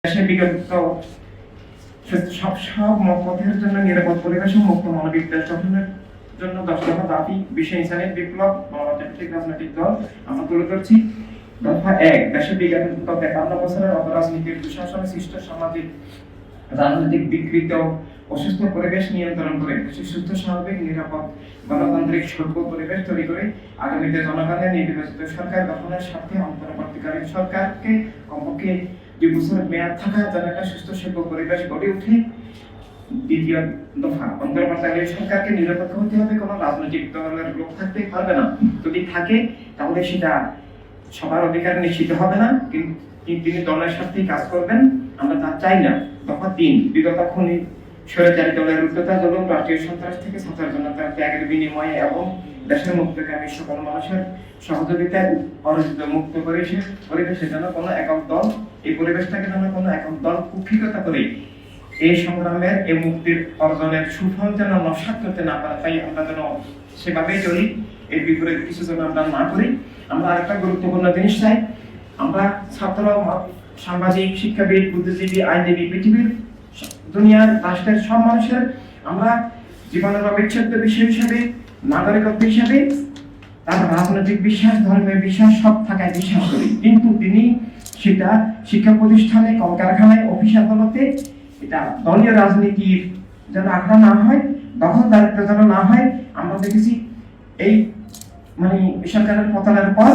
দেশে বিগত সব পথের জন্য নিরাপদ পরিবেশ ও মুক্ত মানবিক দেশ গঠনের জন্য 10 দফা দাবি বিশ্ব ইনসানিয়ত বিপ্লব মানবতান্ত্রিক রাজনৈতিক দল আমরা তুলে ধরছি। দফা 1, দেশে বিগত 53 বছরের অপরাজনীতির দুঃশাসনে সৃষ্ট সামাজিক রাজনৈতিক বিকৃত অসুস্থ পরিবেশ নিয়ন্ত্রণ করে সুস্থ স্বাভাবিক নিরাপদ গণতান্ত্রিক সভ্য পরিবেশ তৈরি করে আগামীতে জনগণের নির্বাচিত সরকার গঠনের স্বার্থে অন্তর্বর্তীকালীন সরকারকে কমপক্ষে 2 বছরের মেয়াদ থাকা যেন একটা সুস্থ সভ্য পরিবেশ গড়ে ওঠে। দ্বিতীয় দফা, অন্তর্বর্তীকালীন সরকারকে নিরপেক্ষ হতে হবে, কোনো রাজনৈতিক দলের লোক থাকতে পারবে না, যদি থাকে তাহলে সেটা সবার অধিকার নিশ্চিত হবে না, কিন্তু তিনি দলের স্বার্থেই কাজ করবেন, আমরা তা চাই না। দফা 3, বিগত খুনি স্বৈরাচারী দলের উদ্যোক্তা দল রাষ্ট্রীয় সন্ত্রাস থেকে ছাত্র জনতার ত্যাগের বিনিময়ে এবং দেশের মুক্তকামী সকল মানুষের সহযোগিতায় অর্জিত মুক্ত পরিবেশের জন্য কোনো একক দল এই পরিবেশটাকে যেন কোনো একক দল কুক্ষিগত করে এই সংগ্রামের এই মুক্তির অর্জনের সুফল যেন নস্যাৎ করতে না পারে, তাই আমরা যেন সেভাবেই চলি, এর বিপরীত কিছু যেন আমরা না করি। আমরা আরেকটা গুরুত্বপূর্ণ জিনিস চাই, আমরা ছাত্র, সাংবাদিক, শিক্ষাবিদ, বুদ্ধিজীবী, আইনজীবী, পৃথিবীর দুনিয়ার রাষ্ট্রের সব মানুষের আমরা জীবনের অবিচ্ছেদ্য বিষয় হিসেবে, নাগরিকত্ব হিসেবে তার রাজনৈতিক বিশ্বাস, ধর্মের বিশ্বাস সব থাকায় বিশ্বাস করি, কিন্তু তিনি সেটা শিক্ষা প্রতিষ্ঠানে, কলকারখানায়, অফিস আদালতে এটা দলীয় রাজনীতির যেন আখড়া না হয়, দখলদারিত্ব যেন না হয়। আমরা দেখেছি এই সরকারের পতনের পর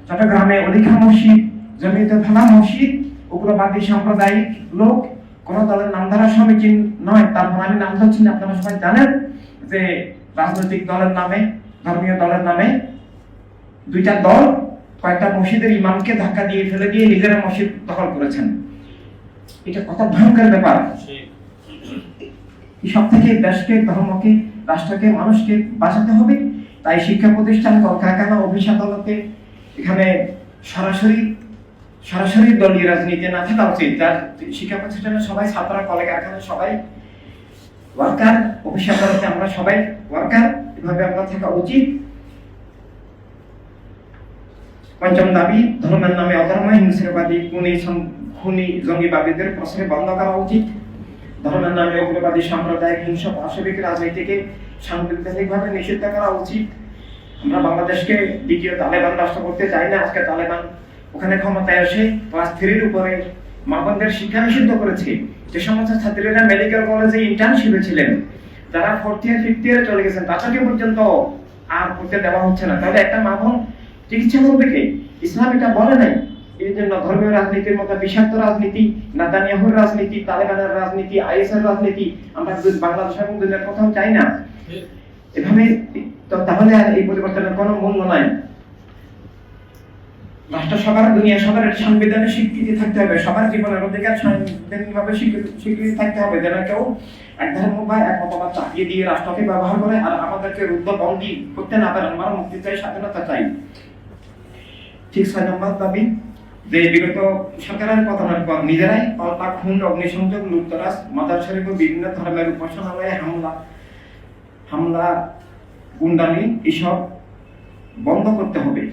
চট্টগ্রামে অধিকার মসজিদ, জমিতে ফেলা মসজিদ, উগ্রবাদী সাম্প্রদায়িক লোক, কোন দলের নামধারা সমীচীন নয়, তারপর আমি নাম ধরছি না, আপনারা সবাই জানেন যে রাজনৈতিক দলের নামে, ধর্মীয় দলের নামে 2টা দল কয়েকটা মসজিদের ইমামকে ধাক্কা দিয়ে ফেলে দিয়ে নিজেরা মসজিদ দখল করেছেন। এটা কত ভয়ঙ্কর ব্যাপার। সব থেকে দেশকে, ধর্মকে, রাষ্ট্রকে, মানুষকে বাঁচাতে হবে। তাই শিক্ষা প্রতিষ্ঠান, কলকারখানা, অফিস আদালতে এখানে সরাসরি দলীয় রাজনীতি না থাকা উচিত। যার শিক্ষা প্রতিষ্ঠানে সবাই ছাত্র, কলকারখানা সবাই ওয়ার্কার, অফিস আদালতে আমরা সবাই ওয়ার্কার, এভাবে আমরা থাকা উচিত। 5ম দাবি, ধর্মের নামে অধর্ম, হিংসাবাদী, খুনি জঙ্গিবাদীদের প্রশ্রয় বন্ধ করা উচিত। ধর্মের নামে উগ্রবাদী, সাম্প্রদায়িক, হিংসা, পাশবিক রাজনীতিকে সাংবিধানিকভাবে নিষিদ্ধ করা উচিত। আমরা বাংলাদেশকে দ্বিতীয় তালেবান রাষ্ট্র করতে চাই না। আজকে তালেবান ওখানে ক্ষমতায় এসে ক্লাস 3 উপরে মা বোনদের শিক্ষা নিষিদ্ধ করেছে। যে সমস্ত ছাত্রীরা মেডিকেল কলেজে ইন্টার্নশিপে ছিলেন, যারা 4th ইয়ার 5th ইয়ারে চলে গেছেন, তাদেরকে পর্যন্ত আর পড়তে দেওয়া হচ্ছে না। তাহলে একটা মা বোন চিকিৎসা করবে কে? ইসলাম এটা বলে নাই। এই জন্য ধর্মীয় রাজনীতির মতো বিষাক্ত রাজনীতি, নেতানিয়াহুর রাজনীতি, তালেবানের রাজনীতি, আইএসের রাজনীতি আমরা বাংলাদেশ এবং দুনিয়ার কোথাও চাই না। এভাবে তাহলে আর এই পরিবর্তনের কোনো মূল্য নাই। রাষ্ট্র সবার, দুনিয়া সবার সাংবিধানিক স্বীকৃতি থাকতে হবে, সবার জীবনের অধিকার সাংবিধানিকভাবে স্বীকৃতি থাকতে হবে, যেন কেউ এক ধর্ম বা এক মতবাদ চাপিয়ে দিয়ে রাষ্ট্রকে ব্যবহার করে আর আমাদেরকে রুদ্ধবন্দী করতে না পারে। আমরা মুক্তি চাই, স্বাধীনতা চাই। ঠিক 6 নম্বর দাবি, যে বিগত সরকারের পতনের পর নিজেরাই পাল্টা খুন, অগ্নিসংযোগ, লুটতরাজ, মাজার শরীফ ও বিভিন্ন ধর্মের উপাসনালয়ে হামলা, গুন্ডামি এসব বন্ধ করতে হবে।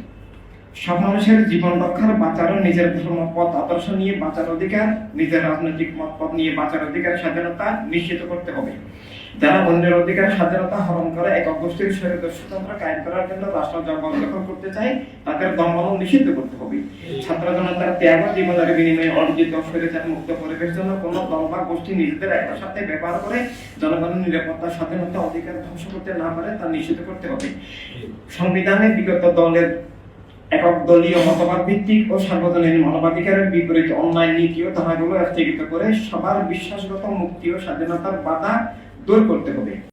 সব মানুষের জীবন রক্ষার, বাঁচার, নিজের ধর্মপথ আদর্শ নিয়ে বাঁচার অধিকার, নিজের রাজনৈতিক মতপথ নিয়ে বাঁচার অধিকার, স্বাধীনতা নিশ্চিত করতে হবে। যারা অন্যের অধিকার, স্বাধীনতা হরণ করে একক গোষ্ঠীর স্বৈরতন্ত্র কায়েম করার জন্য রাষ্ট্র জবরদখল করতে চায়, তাদের দমন নিষিদ্ধ করতে হবে। ছাত্র জনতার ত্যাগ ও জীবনের বিনিময়ে অর্জিত স্বৈরাচার মুক্ত পরিবেশ জন্য কোনো দল বা গোষ্ঠী নিজেদের একটার সাথে ব্যবহার করে জনগণের নিরাপত্তা, স্বাধীনতা, অধিকার ধ্বংস করতে না পারে তা নিষিদ্ধ করতে হবে। সংবিধানে বিগত দলের একক দলীয় মতবাদ ভিত্তিক ও সার্বজনীন মানবাধিকারের বিপরীত অন্যায় নীতি ও ধারাগুলো স্থগিত করে সবার বিশ্বাসগত মুক্তি ও স্বাধীনতার বাধা দূর করতে হবে।